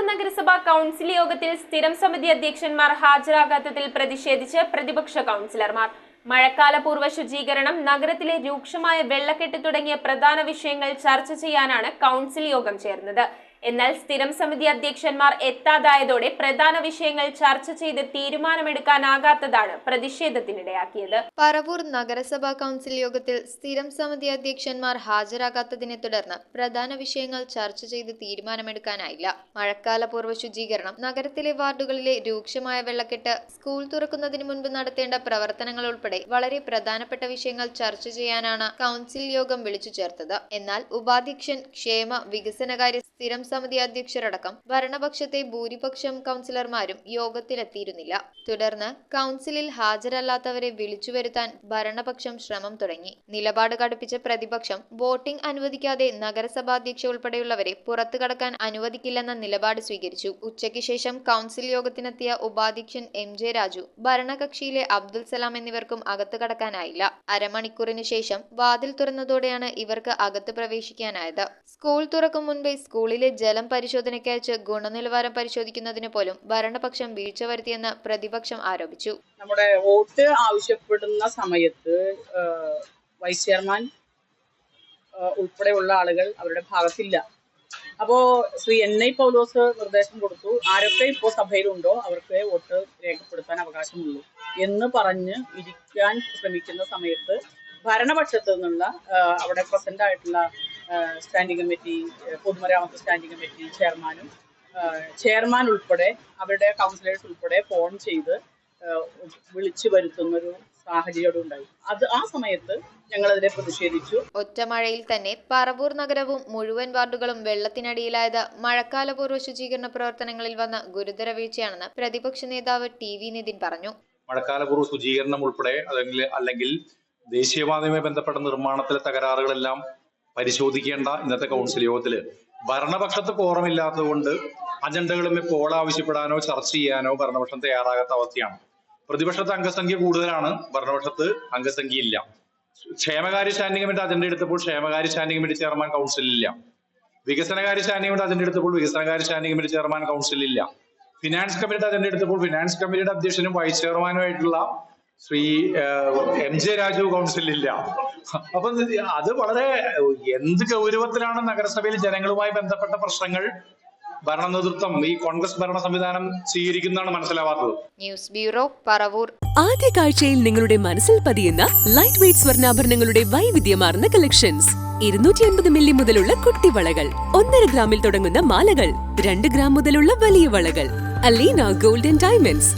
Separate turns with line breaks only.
നഗരസഭാ കൗൺസിൽ യോഗത്തിൽ സ്ഥിരം സമിതി അധ്യക്ഷന്മാർ ഹാജരാകാത്തതിൽ പ്രതിഷേധിച്ച് പ്രതിപക്ഷ കൗൺസിലർമാർ. മഴക്കാലപൂർവ്വ ശുചീകരണം, നഗരത്തിലെ രൂക്ഷമായ വെള്ളക്കെട്ട് തുടങ്ങിയ പ്രധാന വിഷയങ്ങൾ ചർച്ച ചെയ്യാനാണ് കൗൺസിൽ യോഗം ചേർന്നത്. എന്നാൽ സ്ഥിരം സമിതി അധ്യക്ഷന്മാർ എത്താതായതോടെ പ്രധാന വിഷയങ്ങൾ ചർച്ച ചെയ്ത് തീരുമാനമെടുക്കാനാകാത്തതാണ് പ്രതിഷേധത്തിനിടയാക്കിയത്.
പറവൂർ നഗരസഭാ കൗൺസിൽ യോഗത്തിൽ സ്ഥിരം സമിതി അധ്യക്ഷന്മാർ ഹാജരാകാത്തതിനെ തുടർന്ന് പ്രധാന വിഷയങ്ങൾ ചർച്ച ചെയ്ത് തീരുമാനമെടുക്കാനായില്ല. മഴക്കാലപൂർവ്വ ശുചീകരണം, നഗരത്തിലെ വാർഡുകളിലെ രൂക്ഷമായ വെള്ളക്കെട്ട്, സ്കൂൾ തുറക്കുന്നതിന് മുൻപ് നടത്തേണ്ട പ്രവർത്തനങ്ങൾ ഉൾപ്പെടെ വളരെ പ്രധാനപ്പെട്ട വിഷയങ്ങൾ ചർച്ച ചെയ്യാനാണ് കൗൺസിൽ യോഗം വിളിച്ചു ചേർത്തത്. എന്നാൽ ഉപാധ്യക്ഷൻ, ക്ഷേമ വികസനകാര്യ സ്ഥിരം സമിതി അധ്യക്ഷരടക്കം ഭരണപക്ഷത്തെ ഭൂരിപക്ഷം കൗൺസിലർമാരും യോഗത്തിലെത്തിയിരുന്നില്ല. തുടർന്ന് കൗൺസിലിൽ ഹാജരല്ലാത്തവരെ വിളിച്ചു വരുത്താൻ ഭരണപക്ഷം ശ്രമം തുടങ്ങി. നിലപാട് കടുപ്പിച്ച പ്രതിപക്ഷം വോട്ടിംഗ് അനുവദിക്കാതെ നഗരസഭാധ്യക്ഷ ഉൾപ്പെടെയുള്ളവരെ പുറത്തു കടക്കാൻ അനുവദിക്കില്ലെന്ന നിലപാട് സ്വീകരിച്ചു. ഉച്ചയ്ക്ക് ശേഷം കൗൺസിൽ യോഗത്തിനെത്തിയ ഉപാധ്യക്ഷൻ MJ രാജു, ഭരണകക്ഷിയിലെ അബ്ദുൽ സലാം എന്നിവർക്കും അകത്ത് കടക്കാനായില്ല. അരമണിക്കൂറിന് ശേഷം വാതിൽ തുറന്നതോടെയാണ് ഇവർക്ക് അകത്ത് പ്രവേശിക്കാനായത്. സ്കൂൾ തുറക്കും മുൻപേ സ്കൂളിലെ ജലം പരിശോധനയ്ക്കയച്ച് ഗുണനിലവാരം പരിശോധിക്കുന്നതിന് പോലും ഭരണപക്ഷം വീഴ്ച വരുത്തിയെന്ന് പ്രതിപക്ഷം ആരോപിച്ചു.
നമ്മുടെ വോട്ട് ആവശ്യപ്പെടുന്ന സമയത്ത് വൈസ് ചെയർമാൻ ഉൾപ്പെടെയുള്ള ആളുകൾ അവരുടെ ഭാഗത്തില്ല. അപ്പോൾ ശ്രീ NI പൗലോസ് നിർദ്ദേശം കൊടുത്തു, ആരൊക്കെ ഇപ്പോൾ സഭയിലുണ്ടോ അവർക്ക് വോട്ട് രേഖപ്പെടുത്താൻ അവകാശമുള്ളൂ എന്ന് പറഞ്ഞ് ഇരിക്കാൻ ശ്രമിക്കുന്ന സമയത്ത് ഭരണപക്ഷത്തു നിന്നുള്ള അവിടെ പ്രസന്റ് ആയിട്ടുള്ള സ്റ്റാൻഡിംഗ് കമ്മിറ്റി, പൊതുമരാമത്ത് സ്റ്റാൻഡിംഗ് കമ്മിറ്റി ചെയർമാൻ ഉൾപ്പെടെ അവരുടെ കൗൺസിലേഴ്സ് ഉൾപ്പെടെ ഫോൺ ചെയ്ത് വിളിച്ചു വരുത്തുന്നൊരു സാഹചര്യം ഉണ്ടായി. ആ സമയത്ത് ഞങ്ങൾ അതിനെ പ്രതിഷേധിച്ചു.
ഒറ്റമഴയിൽ തന്നെ പറവൂർ നഗരവും മുഴുവൻ വാർഡുകളും വെള്ളത്തിനടിയിലായത് മഴക്കാലപൂർവ്വ ശുചീകരണ പ്രവർത്തനങ്ങളിൽ വന്ന ഗുരുതര വീഴ്ചയാണെന്ന് പ്രതിപക്ഷ നേതാവ് TV നിതിൻ പറഞ്ഞു.
മഴക്കാലപൂർവ്വ ശുചീകരണം ഉൾപ്പെടെ അല്ലെങ്കിൽ ദേശീയപാതയുമായി ബന്ധപ്പെട്ട നിർമ്മാണത്തിലെ തകരാറുകളെല്ലാം പരിശോധിക്കേണ്ട ഇന്നത്തെ കൗൺസിൽ യോഗത്തില് ഭരണപക്ഷത്ത് കോറമില്ലാത്തത് കൊണ്ട് അജണ്ടകളുമേ പോൾ ആവശ്യപ്പെടാനോ ചർച്ച ചെയ്യാനോ ഭരണപക്ഷം തയ്യാറാകാത്ത അവസ്ഥയാണ്. പ്രതിപക്ഷത്ത് അംഗസംഖ്യ കൂടുതലാണ്, ഭരണപക്ഷത്ത് അംഗസംഖ്യ ഇല്ല. ക്ഷേമകാര്യ സ്റ്റാൻഡിംഗ് കമ്മിറ്റി അജണ്ട എടുത്തപ്പോൾ ക്ഷേമകാര്യ സ്റ്റാൻഡിംഗ് കമ്മിറ്റി ചെയർമാൻ കൗൺസിലില്ല. വികസനകാര്യ സ്റ്റാൻഡിംഗ് കമ്മിറ്റി അജണ്ട എടുത്തപ്പോൾ വികസനകാര്യ സ്റ്റാൻഡിംഗ് കമ്മിറ്റി ചെയർമാൻ കൗൺസിലില്ല. ഫിനാൻസ് കമ്മിറ്റിയുടെ അജണ്ട എടുത്തപ്പോൾ ഫിനാൻസ് കമ്മിറ്റിയുടെ അധ്യക്ഷനും വൈസ് ചെയർമാനുമായിട്ടുള്ള ശ്രീ MJ രാജു കൗൺസിലില്ല. അപ്പൊ അത് വളരെ എന്ത് ഗൗരവത്തിലാണ് നഗരസഭയിൽ ജനങ്ങളുമായി ബന്ധപ്പെട്ട പ്രശ്നങ്ങൾ ഭരണ നേതൃത്വം, ഈ കോൺഗ്രസ് ഭരണ സംവിധാനം സ്വീകരിക്കുന്നതാണ് മനസ്സിലാവാത്തത്.
News bureau, Paravur.
ആദ്യ കാഴ്ചയിൽ നിങ്ങളുടെ മനസ്സിൽ പതിയുന്ന ലൈറ്റ് വെയ്റ്റ് സ്വർണ്ണാഭരണങ്ങളുടെ വൈവിധ്യമാർന്ന കളക്ഷൻസ്. 250 മില്ലി മുതലുള്ള കുട്ടിവളകൾ, 1.5 ഗ്രാമിൽ തുടങ്ങുന്ന മാലകൾ, 2 ഗ്രാം മുതലുള്ള വലിയ വളകൾ. Aleena golden diamonds.